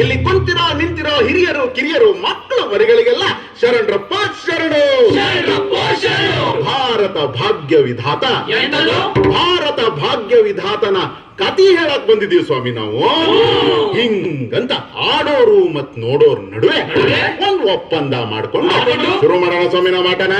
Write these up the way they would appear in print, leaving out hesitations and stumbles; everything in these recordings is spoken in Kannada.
ಇಲ್ಲಿ ಕುಂತಿರೋ ನಿಂತಿರೋ ಹಿರಿಯರು ಕಿರಿಯರು ಮಕ್ಕಳು ಮರಿಗಳಿಗೆಲ್ಲ ಶರಣರಪ್ಪ ಶರಣು. ಭಾರತ ಭಾಗ್ಯ ವಿಧಾತ, ಭಾರತ ಭಾಗ್ಯ ವಿಧಾತನ ಕತಿ ಹೇಳಕ್ ಬಂದಿದೀವಿ ಸ್ವಾಮಿ ನಾವು. ಹಿಂಗಂತ ಆಡೋರು ಮತ್ ನೋಡೋರ್ ನಡುವೆ ಒಂದು ಒಪ್ಪಂದ ಮಾಡ್ಕೊಂಡು ಶುರು ಮಾಡೋಣ ಸ್ವಾಮಿ ನಾವು ಮಾಟನ.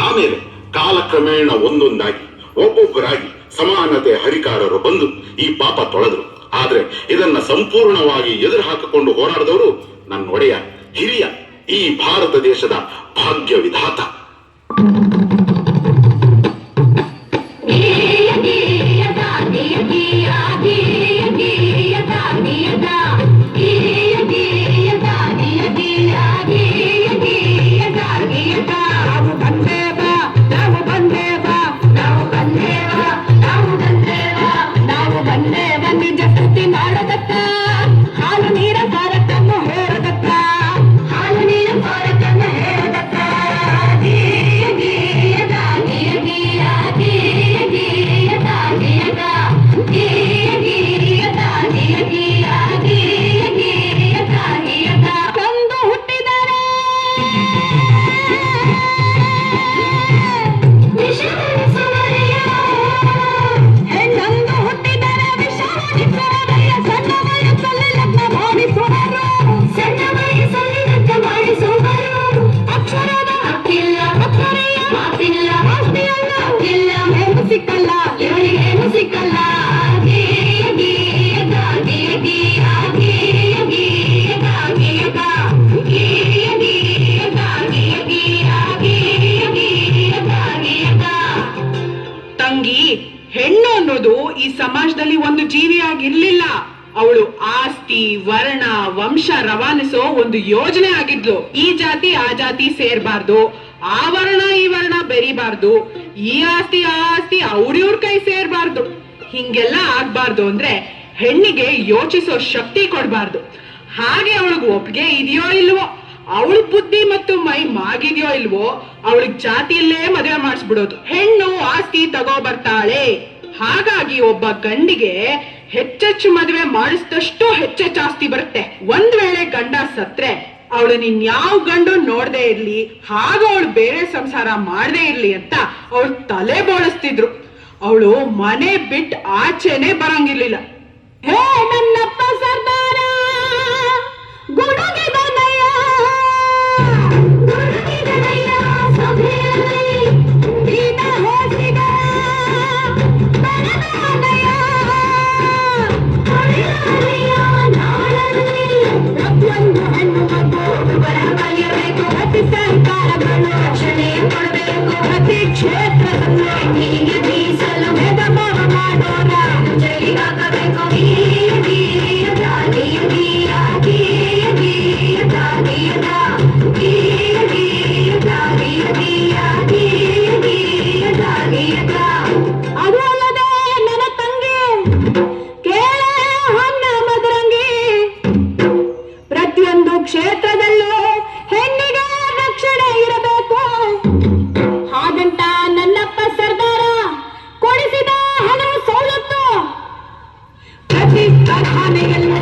ಆಮೇಲೆ ಕಾಲಕ್ರಮೇಣ ಒಂದೊಂದಾಗಿ ಒಬ್ಬೊಬ್ಬರಾಗಿ ಸಮಾನತೆ ಹರಿಕಾರರು ಬಂದು ಈ ಪಾಪ ತೊಳೆದ್ರು. ಆದ್ರೆ ಇದನ್ನ ಸಂಪೂರ್ಣವಾಗಿ ಎದುರು ಹಾಕಿಕೊಂಡು ಹೋರಾಡಿದವರು ನನ್ನ ಒಡೆಯ ಹಿರಿಯ ಈ ಭಾರತ ದೇಶದ ಭಾಗ್ಯ ವಿಧಾತ. ತಂಗಿ, ಹೆಣ್ಣು ಅನ್ನೋದು ಈ ಸಮಾಜದಲ್ಲಿ ಒಂದು ಜೀವಿಯಾಗಿರ್ಲಿಲ್ಲ. ಅವಳು ಆಸ್ತಿ, ವರ್ಣ, ವಂಶ ರವಾನಿಸೋ ಒಂದು ಯೋಜನೆ ಆಗಿದ್ಲು. ಈ ಜಾತಿ ಆ ಜಾತಿ ಸೇರ್ಬಾರ್ದು, ಆ ವರ್ಣ ಈ ವರ್ಣ ಬೆರಿಬಾರ್ದು, ಈ ಆಸ್ತಿ ಆ ಆಸ್ತಿ ಅವ್ರಿವ್ರ ಕೈ ಸೇರ್ಬಾರ್ದು. ಹಿಂಗೆಲ್ಲ ಆಗ್ಬಾರ್ದು ಅಂದ್ರೆ ಹೆಣ್ಣಿಗೆ ಯೋಚಿಸೋ ಶಕ್ತಿ ಕೊಡ್ಬಾರ್ದು. ಹಾಗೆ ಅವಳಿಗೆ ಒಪ್ಪಿಗೆ ಇದೆಯೋ ಇಲ್ವೋ, ಅವಳ ಬುದ್ಧಿ ಮತ್ತು ಮೈ ಮಾಗಿದ್ಯೋ ಇಲ್ವೋ, ಅವಳಿಗೆ ಜಾತಿಯಲ್ಲೇ ಮದುವೆ ಮಾಡಿಸ್ಬಿಡೋದು. ಹೆಣ್ಣು ಆಸ್ತಿ ತಗೋ ಬರ್ತಾಳೆ. ಹಾಗಾಗಿ ಒಬ್ಬ ಗಂಡಿಗೆ ಹೆಚ್ಚೆಚ್ಚು ಮದುವೆ ಮಾಡಿಸಿದಷ್ಟು ಹೆಚ್ಚೆಚ್ಚು ಆಸ್ತಿ ಬರುತ್ತೆ. ಒಂದ್ ವೇಳೆ ಗಂಡ ಸತ್ರೆ ಅವಳನ್ನ ಇನ್ಯಾವ ಗಂಡು ನೋಡದೆ ಇರ್ಲಿ, ಹಾಗ ಅವಳು ಬೇರೆ ಸಂಸಾರ ಮಾಡದೇ ಇರ್ಲಿ ಅಂತ ಅವಳು ತಲೆ ಬೋಳಿಸ್ತಿದ್ರು. ಅವಳು ಮನೆ ಬಿಟ್ಟು ಆಚೆನೆ ಬರಂಗಿರ್ಲಿಲ್ಲ. ಹೇ ನನ್ನಪ್ಪ ಸರ್ದಾರ ಗುಡುಗೆ ಬಂದಯ್ಯ, ಗುಡುಗಿದನಯ್ಯ ಸಭೆಯಲ್ಲಿ ನೀನ ಹೋಸಿಗ ಬರದಾನಯ್ಯ, ಹೊಡೆದಾನಯ್ಯ ನಾಳಲ್ಲಿ ಪ್ರತಿಯೊಂದು ಹೆಣ್ಣು ಮಗು ಬರಬಲಿಯಬೇಕು. ಪ್ರತಿ ಸರ್ಕಾರಗಳು ರಕ್ಷಣೆ ಕೊಡಬೇಕು. ಪ್ರತಿ ಕ್ಷೇತ್ರದಲ್ಲೂ ಹೀಗೆ ಮೀಸಲು ಭೇದ ಭಾವ ಮಾಡೋರ ಜೈಲಿಗಾಕಬೇಕು. ಅದು ಅಲ್ಲದೆ ನನ್ನ ತಂಗಿ ಕೇಳ ಹೊನ್ನ ಮದರಂಗಿ, ಪ್ರತಿಯೊಂದು ಕ್ಷೇತ್ರದಲ್ಲೂ ಹೆಣ್ಣಿಗೆ ರಕ್ಷಣೆ ಇರಬೇಕು. ಹಾಗಂತ ನನ್ನಪ್ಪ ಸರ್ದಾರ ಕೊಡಿಸಿದ ಹಣ ಸವಲತ್ತು ಪ್ರತಿ ಕಾರ್ಖಾನೆಯಲ್ಲೂ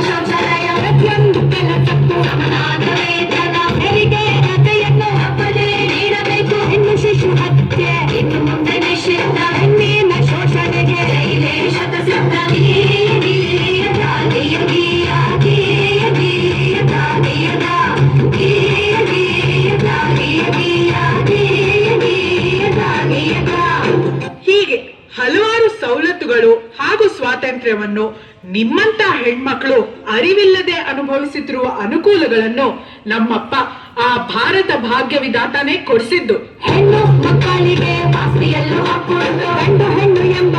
ಶೌಚಾಲಯ, ಪ್ರತಿಯೊಂದು ಕೆಲಸಕ್ಕೂ ಸಮನಾದ ವೇತನ, ಹೆರಿಗೆ ರಜೆಯನ್ನು ಹಬ್ಬದೇ ನೀಡಬೇಕು. ಹೆಣ್ಣು ಶಿಶು ಹತ್ಯೆ ಇನ್ನು ಮುಂದೆ ನಿಷಿದ್ಧ. ಹೆಣ್ಣಿನ ಶೋಷಣೆಗೆ ರೈಲೇ ಶತಸಿದ್ಧ. ಹೀಗೆ ಹಲವಾರು ಸವಲತ್ತುಗಳು ಹಾಗೂ ಸ್ವಾತಂತ್ರ್ಯವನ್ನು ನಿಮ್ಮಂತ ಹೆಣ್ಮಕ್ಳು ಅರಿವಿಲ್ಲದೆ ಅನುಭವಿಸುತ್ತಿರುವ ಅನುಕೂಲಗಳನ್ನು ನಮ್ಮಪ್ಪ ಆ ಭಾರತ ಭಾಗ್ಯ ವಿಧಾತಾನೇ ಕೊಡಿಸಿದ್ದು. ಹೆಣ್ಣು ಮಕ್ಕಳಿಗೆ ಆಸ್ತಿಯಲ್ಲೂ ಹಾಕೊಂಡು ಗಂಡು ಹೆಣ್ಣು ಎಂಬ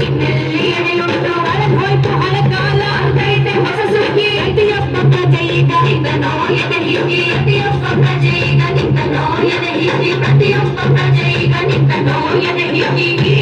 ಇನ್ನೆಲ್ಲಿ ಎಡೆಯುಂಟು. ಹಳದೋಯ್ತು ಹಳಕಾಲ, ಆಗೈತೆ ಹೊಸ ಸುಗ್ಗಿ. ಪ್ರತಿಯೊಬ್ಬ ಪ್ರಜೆಯಿಗ ನಿಂತನೋ ಎದೆ ಹಿಗ್ಗಿ, ಪ್ರತಿಯೊಬ್ಬ ಪ್ರಜೆಯಿಗ ನಿಂತನೋ ಎದೆ ಹಿಗ್ಗಿ, ಪ್ರತಿಯೊಬ್ಬ ಪ್ರಜೆಯಿಗ ನಿಂತನೋ ಎದೆ ಹಿಗ್ಗಿ.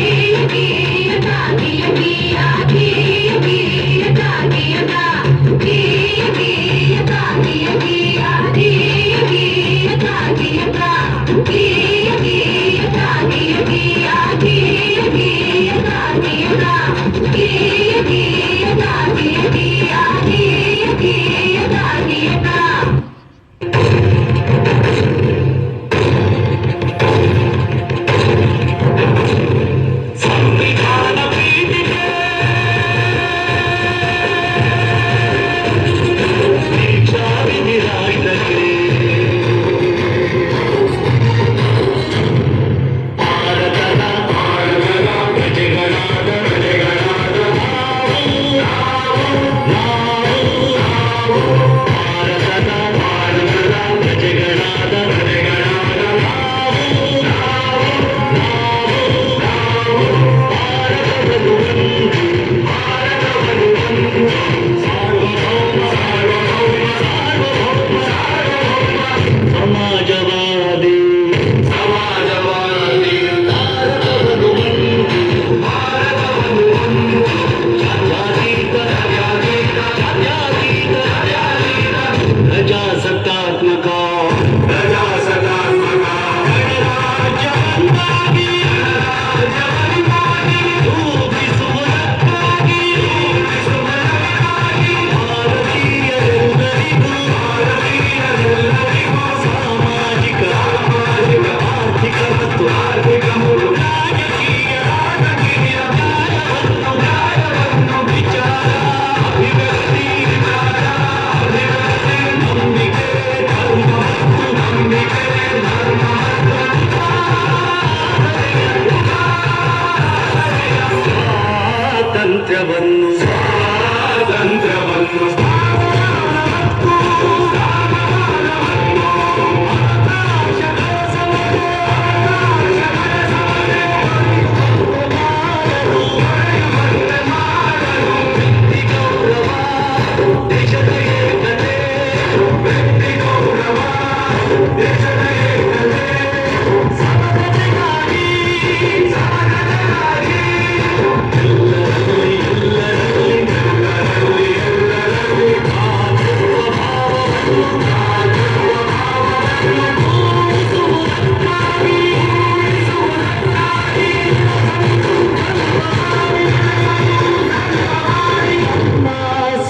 ಸ್ವಾತಂತ್ರ್ಯವನ್ನು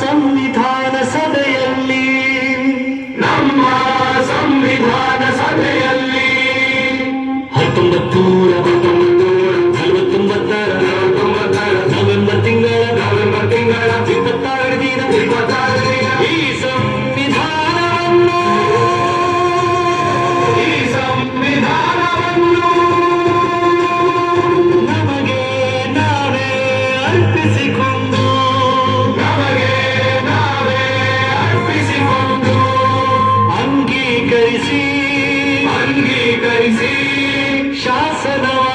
ಸಂವಿಧಾನ ಸಭೆಯಲ್ಲಿ ನಮ್ಮ ಸಂವಿಧಾನ ಸಭೆಯಲ್ಲಿ 1949 ನವೆಂಬರ್ ತಿಂಗಳ 26 ದಿನ ಈ ಸಂವಿಧಾನವನ್ನು ನಮಗೆ ನಾವೇ ಅರ್ಪಿಸಿಕೊಂಡು ಅಂಗೀಕರಿಸಿ ಶಾಸನವ